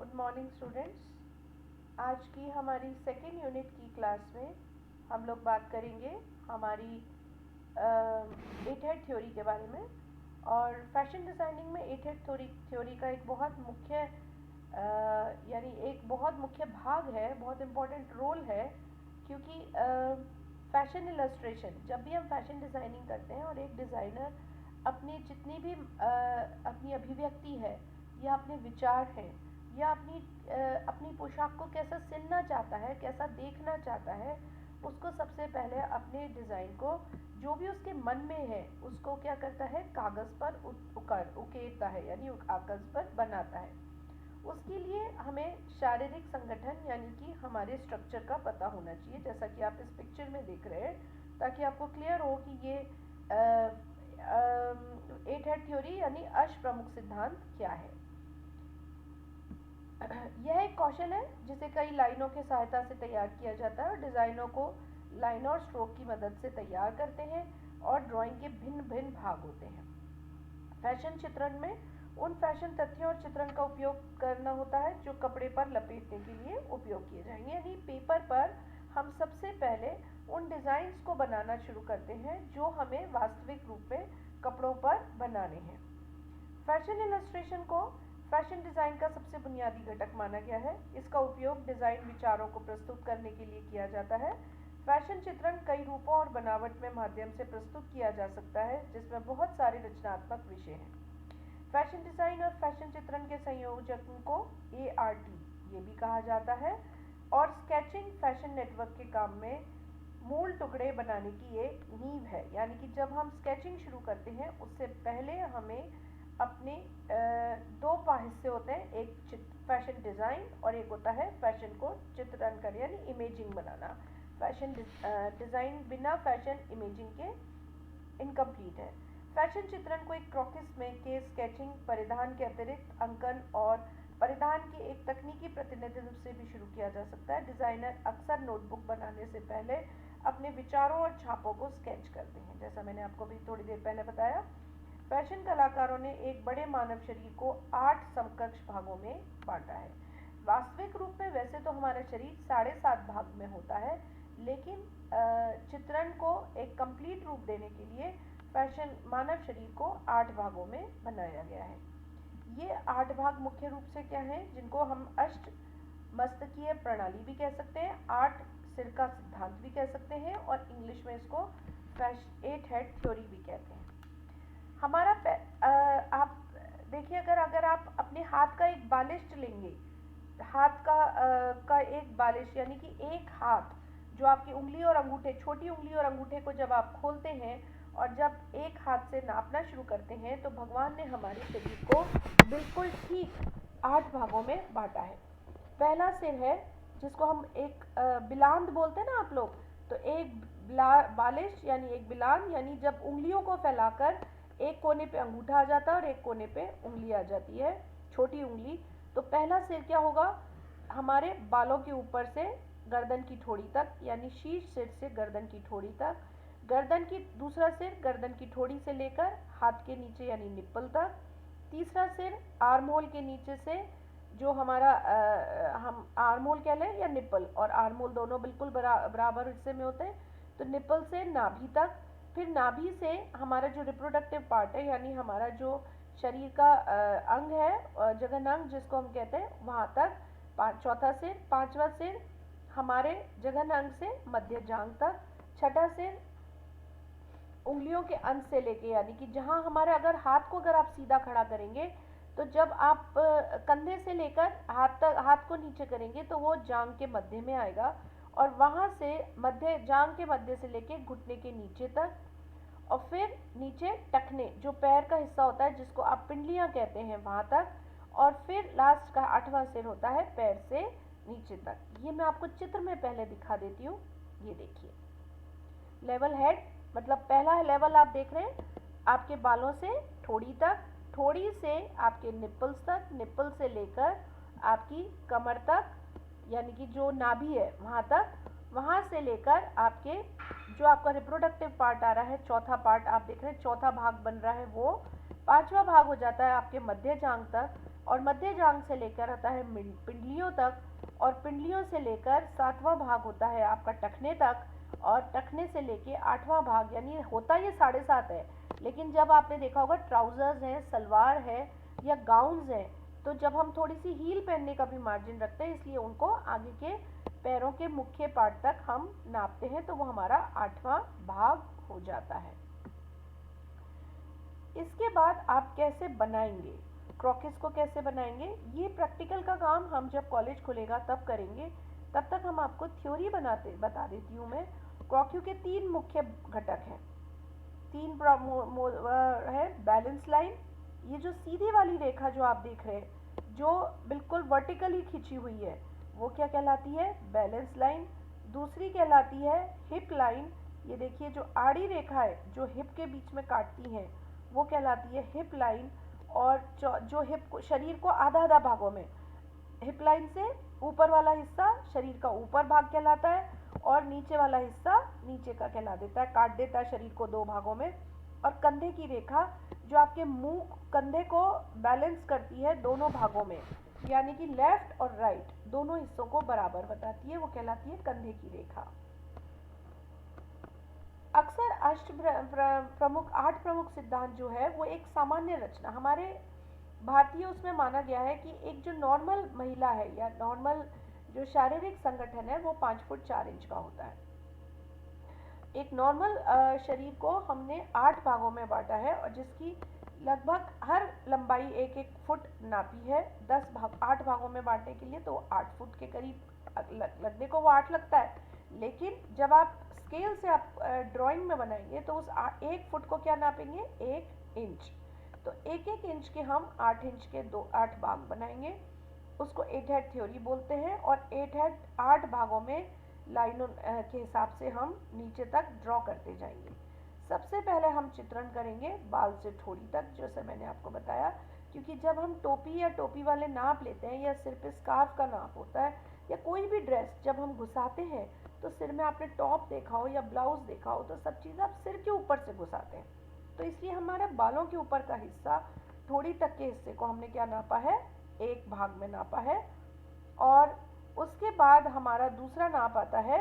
Good morning students. आज की हमारी सेकेंड यूनिट की क्लास में हम लोग बात करेंगे हमारी एट हेड थ्योरी के बारे में। और फैशन डिज़ाइनिंग में एट हेड थ्योरी का एक बहुत मुख्य यानी एक बहुत मुख्य भाग है, बहुत इम्पोर्टेंट रोल है। क्योंकि फैशन इलस्ट्रेशन, जब भी हम फैशन डिज़ाइनिंग करते हैं और एक डिज़ाइनर अपनी जितनी भी अपनी अभिव्यक्ति है या अपने विचार हैं या अपनी पोशाक को कैसा सिलना चाहता है, कैसा देखना चाहता है, उसको सबसे पहले अपने डिज़ाइन को जो भी उसके मन में है उसको क्या करता है, कागज़ पर उकेरता है, यानी कागज़ पर बनाता है। उसके लिए हमें शारीरिक संगठन यानी कि हमारे स्ट्रक्चर का पता होना चाहिए, जैसा कि आप इस पिक्चर में देख रहे हैं, ताकि आपको क्लियर हो कि ये एट हेड थ्योरी यानी अष्टप्रमुख सिद्धांत क्या है। यह एक कौशल है जिसे कई लाइनों की सहायता से तैयार किया जाता है और डिज़ाइनों को लाइन और स्ट्रोक की मदद से तैयार करते हैं और ड्राइंग के भिन्न भिन्न भाग होते हैं। फैशन चित्रण में उन फैशन तथ्यों और चित्रण का उपयोग करना होता है जो कपड़े पर लपेटने के लिए उपयोग किए जाएंगे, यानी पेपर पर हम सबसे पहले उन डिज़ाइंस को बनाना शुरू करते हैं जो हमें वास्तविक रूप में कपड़ों पर बनाने हैं। फैशन इलस्ट्रेशन को फैशन डिज़ाइन का सबसे बुनियादी घटक माना गया है। इसका उपयोग डिज़ाइन विचारों को प्रस्तुत करने के लिए किया जाता है। फैशन चित्रण कई रूपों और बनावट में माध्यम से प्रस्तुत किया जा सकता है, जिसमें बहुत सारे रचनात्मक विषय हैं। फैशन डिज़ाइन और फैशन चित्रण के संयोजन को ART ये भी कहा जाता है। और स्केचिंग फैशन नेटवर्क के काम में मूल टुकड़े बनाने की एक नींव है, यानी कि जब हम स्केचिंग शुरू करते हैं उससे पहले हमें अपने दो हिस्से होते हैं, एक फैशन डिज़ाइन और एक होता है फैशन को चित्रण कर यानी इमेजिंग बनाना। फैशन डिज़ाइन बिना फैशन इमेजिंग के इनकम्प्लीट है। फैशन चित्रण को एक क्रॉकिस में के स्केचिंग, परिधान के अतिरिक्त अंकन और परिधान के एक तकनीकी प्रतिनिधित्व से भी शुरू किया जा सकता है। डिज़ाइनर अक्सर नोटबुक बनाने से पहले अपने विचारों और छापों को स्केच करते हैं, जैसा मैंने आपको भी थोड़ी देर पहले बताया। फैशन कलाकारों ने एक बड़े मानव शरीर को 8 समकक्ष भागों में बांटा है। वास्तविक रूप में वैसे तो हमारा शरीर 7.5 भाग में होता है, लेकिन चित्रण को एक कंप्लीट रूप देने के लिए मानव शरीर को 8 भागों में बनाया गया है। ये 8 भाग मुख्य रूप से क्या हैं, जिनको हम अष्ट मस्तकीय प्रणाली भी कह सकते हैं, 8 सिर का सिद्धांत भी कह सकते हैं, और इंग्लिश में इसको 8 हेड थ्योरी भी कहते हैं। हमारा आप देखिए, अगर आप अपने हाथ का एक बालिश लेंगे, हाथ का एक बालिश यानी कि एक हाथ, जो आपकी उंगली और अंगूठे, छोटी उंगली और अंगूठे को जब आप खोलते हैं और जब एक हाथ से नापना शुरू करते हैं, तो भगवान ने हमारे शरीर को बिल्कुल ठीक 8 भागों में बांटा है। पहला सिर है जिसको हम एक बिलांद बोलते हैं ना आप लोग, तो एक बालिश यानी एक बिलान, यानी जब उंगलियों को फैलाकर एक कोने पे अंगूठा आ जाता है और एक कोने पे उंगली आ जाती है, छोटी उंगली। तो पहला सिर क्या होगा, हमारे बालों के ऊपर से गर्दन की ठोड़ी तक, यानी शीर्ष सिर से गर्दन की ठोड़ी तक। गर्दन की दूसरा सिर गर्दन की ठोड़ी से लेकर हाथ के नीचे यानी निप्पल तक। तीसरा सिर आर्म होल के नीचे से, जो हमारा हम आर्म होल कह लें या निप्पल, और आर्म होल दोनों बिल्कुल बराबर हिस्से में होते हैं, तो निप्पल से नाभि तक। फिर नाभि से हमारा जो रिप्रोडक्टिव पार्ट है, यानी हमारा जो शरीर का अंग है, जघन अंग जिसको हम कहते हैं, वहाँ तक चौथा सिर। पांचवा सिर हमारे जघन अंग से मध्य जांघ तक। छठा सिर उंगलियों के अंत से लेके, यानी कि जहाँ हमारे अगर हाथ को अगर आप सीधा खड़ा करेंगे, तो जब आप कंधे से लेकर हाथ को नीचे करेंगे तो वो जांघ के मध्य में आएगा, और वहाँ से जांघ के मध्य से लेके घुटने के नीचे तक, और फिर नीचे टखने, जो पैर का हिस्सा होता है जिसको आप पिंडलियाँ कहते हैं, वहाँ तक। और फिर लास्ट का 8वां सिर होता है पैर से नीचे तक। ये मैं आपको चित्र में पहले दिखा देती हूँ। ये देखिए, लेवल हेड मतलब पहला लेवल आप देख रहे हैं आपके बालों से ठोड़ी तक, ठोड़ी से आपके निप्पल्स तक, निप्पल से लेकर आपकी कमर तक, यानी कि जो नाभि है वहाँ तक, वहाँ से लेकर आपके जो आपका रिप्रोडक्टिव पार्ट आ रहा है, चौथा पार्ट आप देख रहे हैं, चौथा भाग बन रहा है, वो पांचवा भाग हो जाता है आपके मध्य जांघ तक। और मध्य जांघ से लेकर आता है पिंडलियों तक, और पिंडलियों से लेकर 7वां भाग होता है आपका टखने तक, और टखने से लेके 8वां भाग, यानी होता ये 7.5 है, लेकिन जब आपने देखा होगा ट्राउजर्स हैं, सलवार है या गाउन्स हैं, तो जब हम थोड़ी सी हील पहनने का भी मार्जिन रखते हैं, इसलिए उनको आगे के पैरों के मुख्य पार्ट तक हम नापते हैं, तो वो हमारा 8वां भाग हो जाता है। इसके बाद आप कैसे बनाएंगे क्रॉकेस को, कैसे बनाएंगे, ये प्रैक्टिकल का काम हम जब कॉलेज खुलेगा तब करेंगे। तब तक हम आपको थ्योरी बता देती हूँ मैं। क्रॉक्यू के 3 मुख्य घटक हैं, 3 है। बैलेंस लाइन, ये जो सीधी वाली रेखा जो आप देख रहे हैं, जो बिल्कुल वर्टिकली खिंची हुई है, वो क्या कहलाती है, बैलेंस लाइन। दूसरी कहलाती है हिप लाइन, ये देखिए जो आड़ी रेखा है जो हिप के बीच में काटती है, वो कहलाती है हिप लाइन। और जो हिप शरीर को आधा आधा भागों में, हिप लाइन से ऊपर वाला हिस्सा शरीर का ऊपर भाग कहलाता है, और नीचे वाला हिस्सा नीचे का कहला देता है, काट देता है शरीर को 2 भागों में। और कंधे की रेखा जो आपके मुंह, कंधे को बैलेंस करती है दोनों भागों में, यानी कि लेफ्ट और राइट दोनों हिस्सों को बराबर बताती है, वो कहलाती है कंधे की रेखा। अक्सर 8 प्रमुख सिद्धांत जो है वो एक सामान्य रचना, हमारे भारतीय उसमें माना गया है कि एक जो नॉर्मल महिला है या नॉर्मल जो शारीरिक संगठन है वो 5 फुट 4 इंच का होता है। एक नॉर्मल शरीर को हमने 8 भागों में बांटा है, और जिसकी लगभग हर लंबाई 1-1 फुट नापी है। 8 भागों में बांटने के लिए तो 8 फुट के करीब लगने को वो 8 लगता है, लेकिन जब आप स्केल से आप ड्राइंग में बनाएंगे तो उस 1 फुट को क्या नापेंगे, 1 इंच। तो 1-1 इंच के हम 8 इंच के 8 भाग बनाएंगे, उसको 8 हेड थ्योरी बोलते हैं। और 8 हेड 8 भागों में लाइनों के हिसाब से हम नीचे तक ड्रॉ करते जाएंगे। सबसे पहले हम चित्रण करेंगे बाल से ठोड़ी तक, जैसे मैंने आपको बताया, क्योंकि जब हम टोपी या टोपी वाले नाप लेते हैं, या सिर पे स्कार्फ का नाप होता है, या कोई भी ड्रेस जब हम घुसाते हैं, तो सिर में आपने टॉप देखा हो या ब्लाउज देखा हो, तो सब चीज़ आप सिर के ऊपर से घुसाते हैं। तो इसलिए हमारे बालों के ऊपर का हिस्सा, ठोड़ी तक के हिस्से को हमने क्या नापा है, 1 भाग में नापा है। और उसके बाद हमारा दूसरा नाप आता है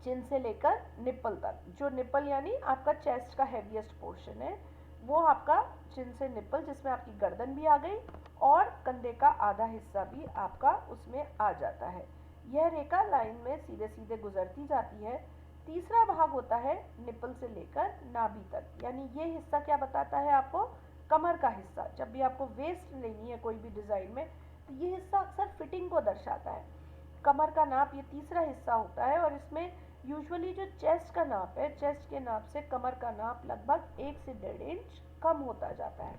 चिन से लेकर निप्पल तक। जो निप्पल यानी आपका चेस्ट का हैवीएस्ट पोर्शन है, वो आपका चिन से निप्पल, जिसमें आपकी गर्दन भी आ गई और कंधे का आधा हिस्सा भी आपका उसमें आ जाता है। यह रेखा लाइन में सीधे सीधे गुजरती जाती है। तीसरा भाग होता है निप्पल से लेकर नाभि तक, यानी ये हिस्सा क्या बताता है आपको, कमर का हिस्सा। जब भी आपको वेस्ट लेनी है कोई भी डिज़ाइन में, तो ये हिस्सा अक्सर फिटिंग को दर्शाता है। कमर का नाप ये तीसरा हिस्सा होता है, और इसमें यूजुअली जो चेस्ट का नाप है, चेस्ट के नाप से कमर का नाप लगभग 1 से 1.5 इंच कम होता जाता है।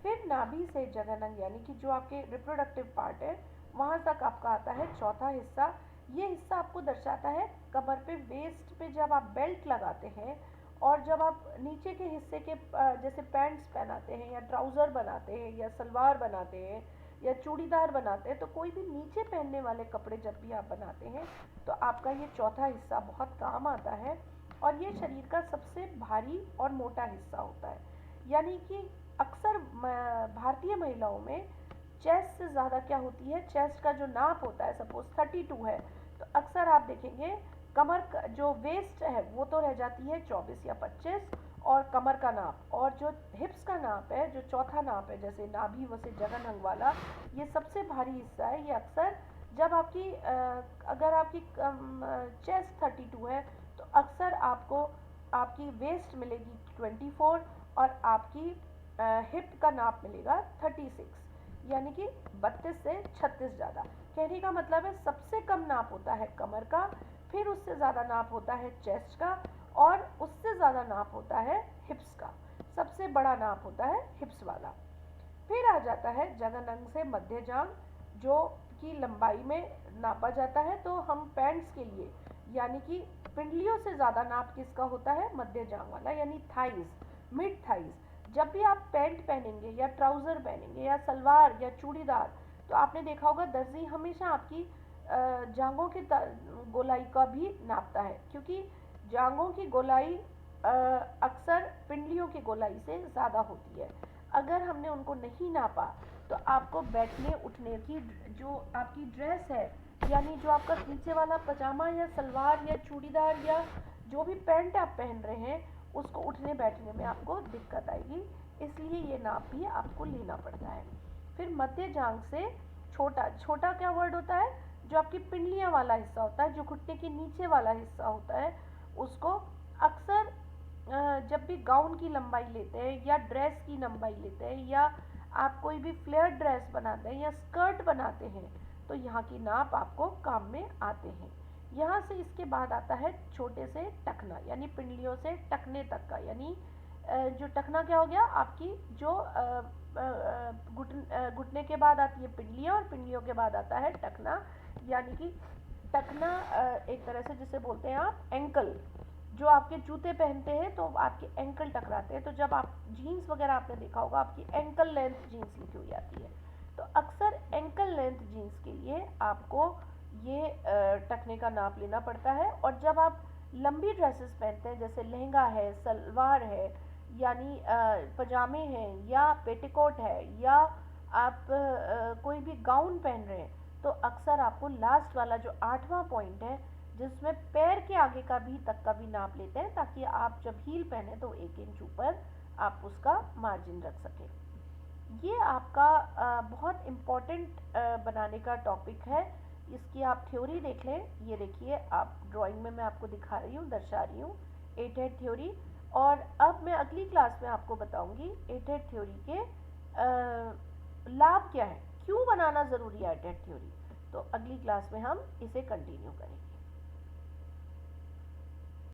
फिर नाभि से जघन, यानी कि जो आपके रिप्रोडक्टिव पार्ट है, वहाँ तक आपका आता है चौथा हिस्सा। ये हिस्सा आपको दर्शाता है कमर पे, वेस्ट पे जब आप बेल्ट लगाते हैं, और जब आप नीचे के हिस्से के जैसे पैंट्स पहनाते हैं या ट्राउज़र बनाते हैं या सलवार बनाते हैं या चूड़ीदार बनाते हैं, तो कोई भी नीचे पहनने वाले कपड़े जब भी आप बनाते हैं, तो आपका ये चौथा हिस्सा बहुत काम आता है। और ये शरीर का सबसे भारी और मोटा हिस्सा होता है, यानी कि अक्सर भारतीय महिलाओं में चेस्ट से ज़्यादा क्या होती है, चेस्ट का जो नाप होता है, सपोज 32 है, तो अक्सर आप देखेंगे कमर का जो वेस्ट है वो तो रह जाती है 24 या 25, और कमर का नाप और जो हिप्स का नाप है, जो चौथा नाप है, जैसे नाभि वसे जघन अंग वाला, ये सबसे भारी हिस्सा है। ये अक्सर जब आपकी अगर आपकी चेस्ट 32 है, तो अक्सर आपको आपकी वेस्ट मिलेगी 24, और आपकी हिप का नाप मिलेगा 36, यानी कि 32 से 36 ज़्यादा। कहने का मतलब है सबसे कम नाप होता है कमर का, फिर उससे ज़्यादा नाप होता है चेस्ट का, और उससे ज़्यादा नाप होता है हिप्स का। सबसे बड़ा नाप होता है हिप्स वाला। फिर आ जाता है जघन अंग से मध्य जांघ, जो की लंबाई में नापा जाता है। तो हम पैंट्स के लिए, यानी कि पिंडलियों से ज़्यादा नाप किसका होता है, मध्य जांघ वाला, यानी थाइज, मिड थाइज। जब भी आप पैंट पहनेंगे या ट्राउज़र पहनेंगे या सलवार या चूड़ीदार, तो आपने देखा होगा दर्जी हमेशा आपकी जांघों की गोलाई का भी नापता है, क्योंकि जांघों की गोलाई अक्सर पिंडलियों की गोलाई से ज़्यादा होती है। अगर हमने उनको नहीं नापा तो आपको बैठने उठने की जो आपकी ड्रेस है, यानी जो आपका नीचे वाला पजामा या सलवार या चूड़ीदार या जो भी पैंट आप पहन रहे हैं, उसको उठने बैठने में आपको दिक्कत आएगी, इसलिए ये नाप भी आपको लेना पड़ता है। फिर मध्य जांघ से छोटा, छोटा क्या वर्ड होता है, जो आपकी पिंडलियाँ वाला हिस्सा होता है, जो घुटने के नीचे वाला हिस्सा होता है, उसको अक्सर जब भी गाउन की लंबाई लेते हैं या ड्रेस की लंबाई लेते हैं या आप कोई भी फ्लेयर ड्रेस बनाते हैं या स्कर्ट बनाते हैं, तो यहाँ की नाप आपको काम में आते हैं। यहाँ से इसके बाद आता है छोटे से टखना, यानी पिंडलियों से टखने तक का, यानी जो टखना क्या हो गया, आपकी जो घुटने के बाद आती है पिंडलियाँ और पिंडलियों के बाद आता है टखना, यानी कि टखना एक तरह से जिसे बोलते हैं आप एंकल, जो आपके जूते पहनते हैं तो आपके एंकल टकराते हैं, तो जब आप जीन्स वगैरह आपने देखा होगा आपकी एंकल लेंथ जीन्स लिखी हुई आती है, तो अक्सर एंकल लेंथ जीन्स के लिए आपको ये टखने का नाप लेना पड़ता है। और जब आप लंबी ड्रेसेस पहनते हैं जैसे लहंगा है, सलवार है, यानी पजामे हैं या पेटीकोट है या आप कोई भी गाउन पहन रहे हैं, तो अक्सर आपको लास्ट वाला जो 8वां पॉइंट है जिसमें पैर के आगे का भी तक का भी नाप लेते हैं, ताकि आप जब हील पहने तो 1 इंच ऊपर आप उसका मार्जिन रख सकें। ये आपका बहुत इम्पॉर्टेंट बनाने का टॉपिक है, इसकी आप थ्योरी देख लें। ये देखिए आप ड्राइंग में मैं आपको दिखा रही हूँ, दर्शा रही हूँ 8 हेड थ्योरी। और अब मैं अगली क्लास में आपको बताऊंगी 8 हेड थ्योरी के लाभ क्या है, क्यों बनाना ज़रूरी है 8 हेड थ्योरी। तो अगली क्लास में हम इसे कंटिन्यू करेंगे।